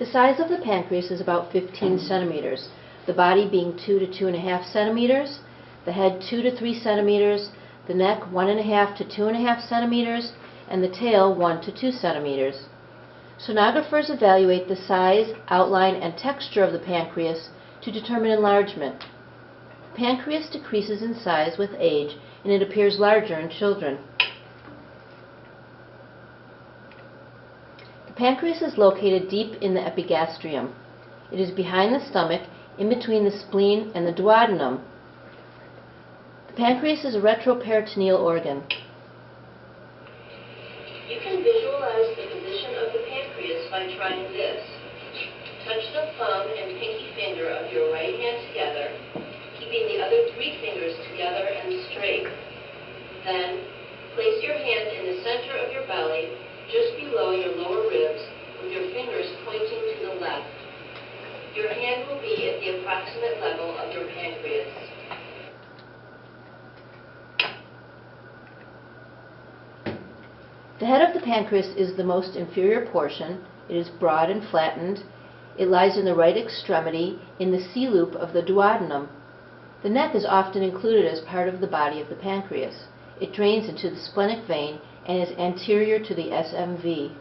The size of the pancreas is about 15 centimeters, the body being 2 to 2.5 centimeters, the head 2 to 3 centimeters, the neck 1.5 to 2.5 centimeters, and the tail 1 to 2 centimeters. Sonographers evaluate the size, outline, and texture of the pancreas to determine enlargement. The pancreas decreases in size with age, and it appears larger in children. The pancreas is located deep in the epigastrium. It is behind the stomach, in between the spleen and the duodenum. The pancreas is a retroperitoneal organ. You can visualize the position of the pancreas by trying this. Touch the thumb and pinky finger of your right hand together, keeping the other 3 fingers together and straight. Then, place your hand in the center of your belly, just below your lower ribs, with your fingers pointing to the left. Your hand will be at the approximate level of your pancreas. The head of the pancreas is the most inferior portion. It is broad and flattened. It lies in the right extremity in the C-loop of the duodenum. The neck is often included as part of the body of the pancreas. It drains into the splenic vein and is anterior to the SMV.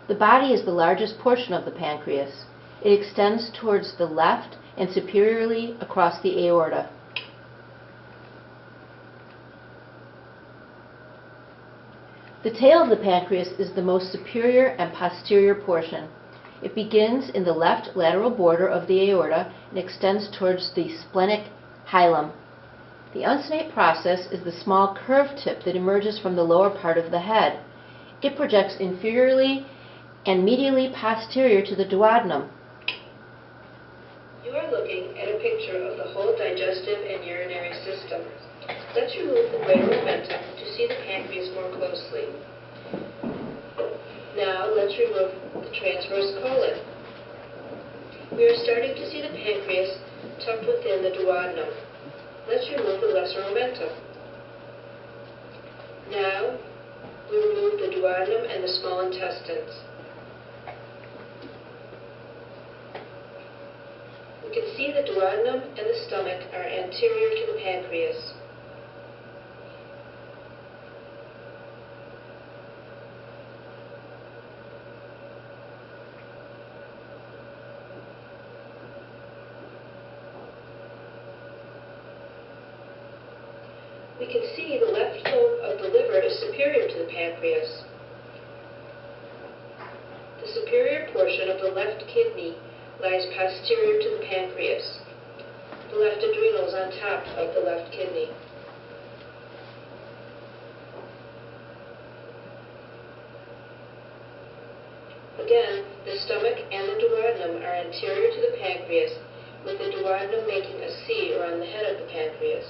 The body is the largest portion of the pancreas. It extends towards the left and superiorly across the aorta. The tail of the pancreas is the most superior and posterior portion. It begins in the left lateral border of the aorta and extends towards the splenic hilum. The uncinate process is the small curved tip that emerges from the lower part of the head. It projects inferiorly and medially posterior to the duodenum. You are looking at a picture of the whole digestive and urinary system. Let's remove the greater omentum to see the pancreas more closely. Now let's remove the transverse colon. We are starting to see the pancreas tucked within the duodenum. Let's remove the lesser omentum. Now we remove the duodenum and the small intestines. We can see the duodenum and the stomach are anterior to the pancreas. We can see the left lobe of the liver is superior to the pancreas. The superior portion of the left kidney lies posterior to the pancreas. The left adrenal is on top of the left kidney. Again, the stomach and the duodenum are anterior to the pancreas, with the duodenum making a C around the head of the pancreas.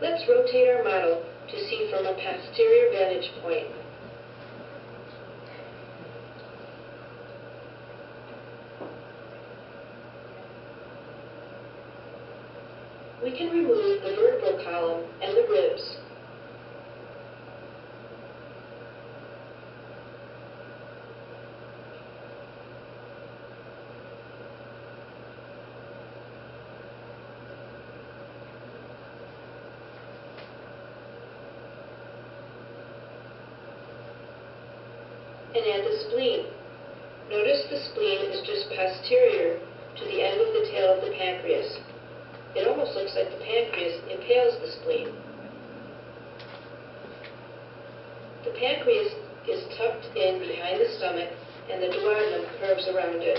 Let's rotate our model to see from a posterior vantage point. We can remove the vertebral column and the ribs. And add the spleen. Notice the spleen is just posterior to the end of the tail of the pancreas. It almost looks like the pancreas impales the spleen. The pancreas is tucked in behind the stomach and the duodenum curves around it.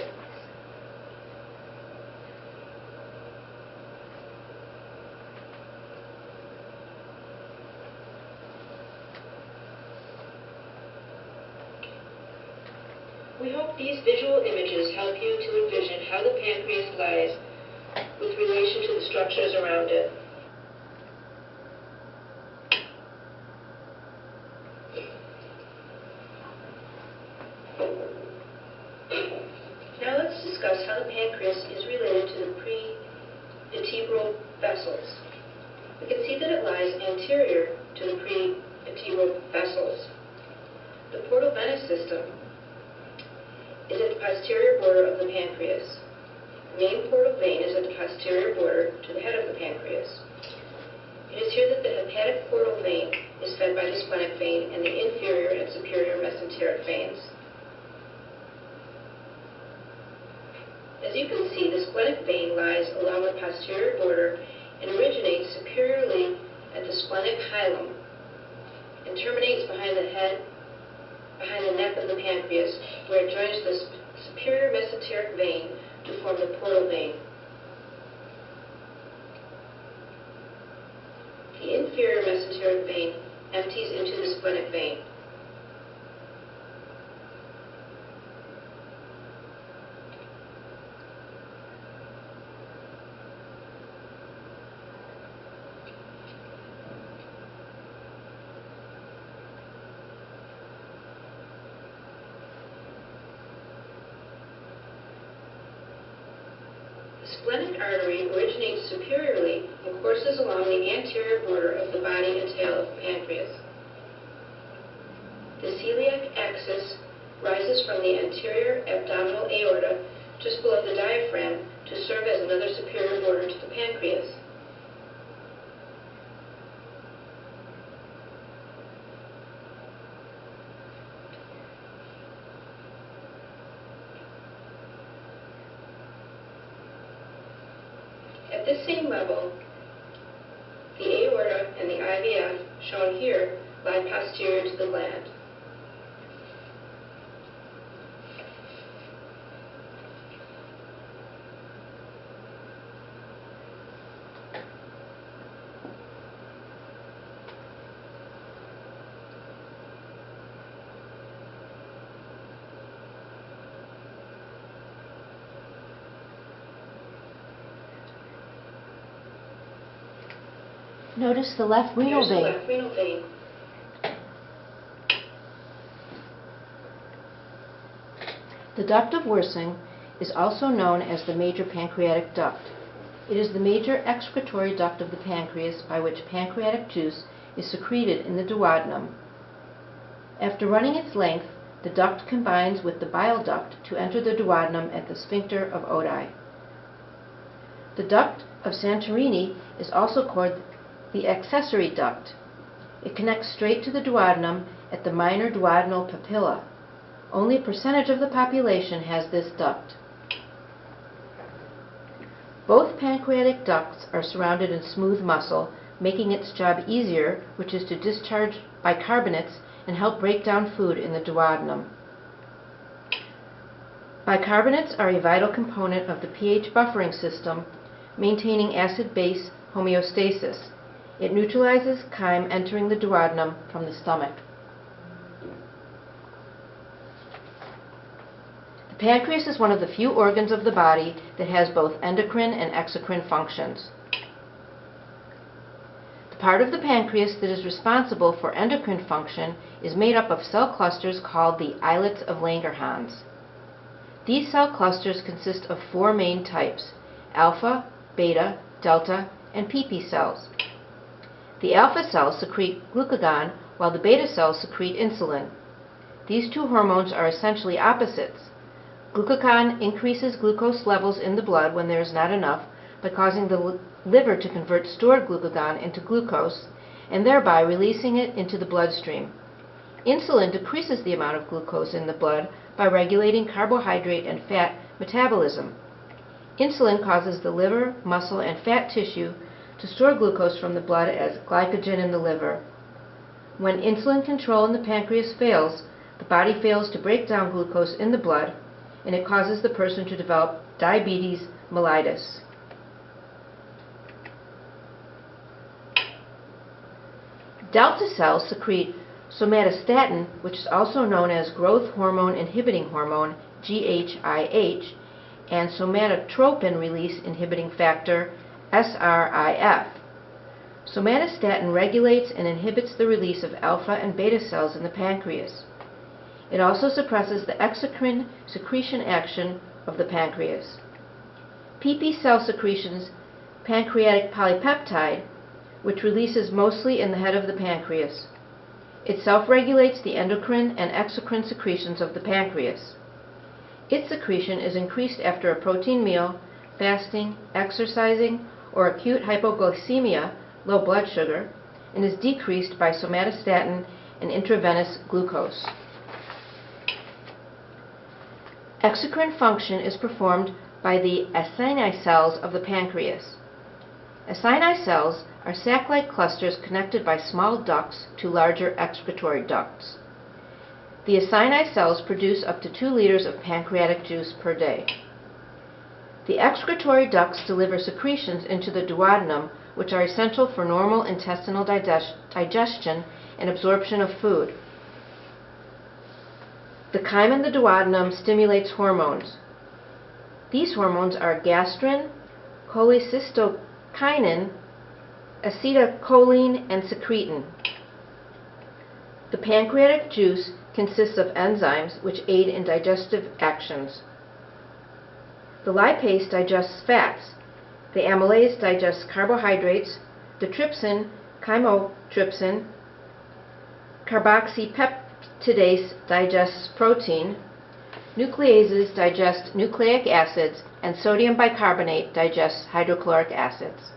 We hope these visual images help you to envision how the pancreas lies with relation to the structures around it. prevertebral vessels. We can see that it lies anterior to the prevertebral vessels. The portal venous system is at the posterior border of the pancreas. The main portal vein is at the posterior border to the head of the pancreas. It is here that the hepatic portal vein is fed by the splenic vein and the inferior and superior mesenteric veins. As you can see, the splenic vein lies along the posterior border and originates superiorly at the splenic hilum and terminates behind the head, behind the neck of the pancreas, where it joins the superior mesenteric vein to form the portal vein. The inferior mesenteric vein empties into the splenic vein. The splenic artery originates superiorly and courses along the anterior border of the body and tail of the pancreas. The celiac axis rises from the anterior abdominal aorta just below the diaphragm to serve as another superior border to the pancreas. At this same level, the aorta and the IVF, shown here, lie posterior to the gland. Notice the left renal Here's the vein. left renal vein. The duct of Wirsing is also known as the major pancreatic duct. It is the major excretory duct of the pancreas by which pancreatic juice is secreted in the duodenum. After running its length, the duct combines with the bile duct to enter the duodenum at the sphincter of Oddi. The duct of Santorini is also called the accessory duct. It connects straight to the duodenum at the minor duodenal papilla. Only a percentage of the population has this duct. Both pancreatic ducts are surrounded in smooth muscle, making its job easier, which is to discharge bicarbonates and help break down food in the duodenum. Bicarbonates are a vital component of the pH buffering system, maintaining acid-base homeostasis. It neutralizes chyme entering the duodenum from the stomach. The pancreas is one of the few organs of the body that has both endocrine and exocrine functions. The part of the pancreas that is responsible for endocrine function is made up of cell clusters called the islets of Langerhans. These cell clusters consist of four main types: alpha, beta, delta, and PP cells. The alpha cells secrete glucagon, while the beta cells secrete insulin. These two hormones are essentially opposites. Glucagon increases glucose levels in the blood when there is not enough by causing the liver to convert stored glucagon into glucose and thereby releasing it into the bloodstream. Insulin decreases the amount of glucose in the blood by regulating carbohydrate and fat metabolism. Insulin causes the liver, muscle, and fat tissue to store glucose from the blood as glycogen in the liver. When insulin control in the pancreas fails, the body fails to break down glucose in the blood, and it causes the person to develop diabetes mellitus. Delta cells secrete somatostatin, which is also known as growth hormone inhibiting hormone, GHIH, and somatotropin release inhibiting factor, SRIF. Somatostatin regulates and inhibits the release of alpha and beta cells in the pancreas. It also suppresses the exocrine secretion action of the pancreas. PP cell secretions pancreatic polypeptide, which releases mostly in the head of the pancreas. It self-regulates the endocrine and exocrine secretions of the pancreas. Its secretion is increased after a protein meal, fasting, exercising, or acute hypoglycemia, low blood sugar, and is decreased by somatostatin and intravenous glucose. Exocrine function is performed by the acini cells of the pancreas. Acini cells are sac-like clusters connected by small ducts to larger excretory ducts. The acini cells produce up to 2 liters of pancreatic juice per day. The excretory ducts deliver secretions into the duodenum, which are essential for normal intestinal digestion and absorption of food. The chyme in the duodenum stimulates hormones. These hormones are gastrin, cholecystokinin, acetylcholine, and secretin. The pancreatic juice consists of enzymes which aid in digestive actions. The lipase digests fats, the amylase digests carbohydrates, the trypsin, chymotrypsin, carboxypeptidase digests protein, nucleases digest nucleic acids, and sodium bicarbonate digests hydrochloric acids.